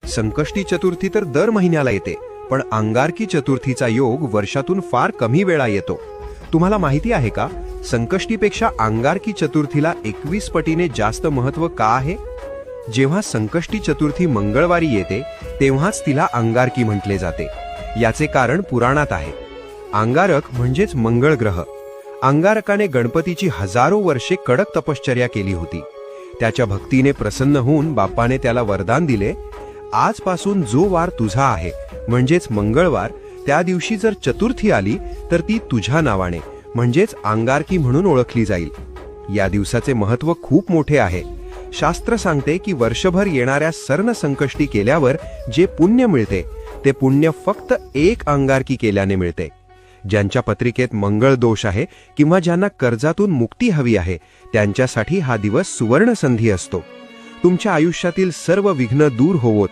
संकष्टी चतुर्थी तर दर महिन्याला येते, पण अंगारकी चतुर्थीचा योग वर्षातून फार कमी वेळा येतो. तुम्हाला माहिती आहे का, संकष्टीपेक्षा अंगारकी चतुर्थीला 21 पटीने जास्त महत्त्व का आहे? जेव्हा संकष्टी चतुर्थी मंगळवारी येते तेव्हाच तिला अंगारकी म्हटले जाते. याचे कारण पुराणात आहे. अंगारक म्हणजेच मंगळ ग्रह. अंगारकाने गणपतीची हजारो वर्षे कडक तपश्चर्या केली होती. त्याच्या भक्तीने प्रसन्न होऊन बाप्पाने त्याला वरदान दिले, आजपासून जो वार तुझा आहे म्हणजेच मंगळवार, त्या दिवशी जर चतुर्थी आली तर ती तुझ्या नावाने म्हणजेच अंगारकी म्हणून ओळखली जाईल. या दिवसाचे महत्त्व खूप मोठे आहे. शास्त्र सांगते की वर्षभर येणाऱ्या सर्ण संकष्टी केल्यावर जे पुण्य मिळते ते पुण्य फक्त एक अंगारकी केल्याने मिळते. ज्यांच्या पत्रिकेत मंगळ दोष आहे किंवा ज्यांना कर्जातून मुक्ती हवी आहे त्यांच्यासाठी हा दिवस सुवर्ण संधी असतो. तुमच्या आयुष्यातील सर्व विघ्न दूर होवोत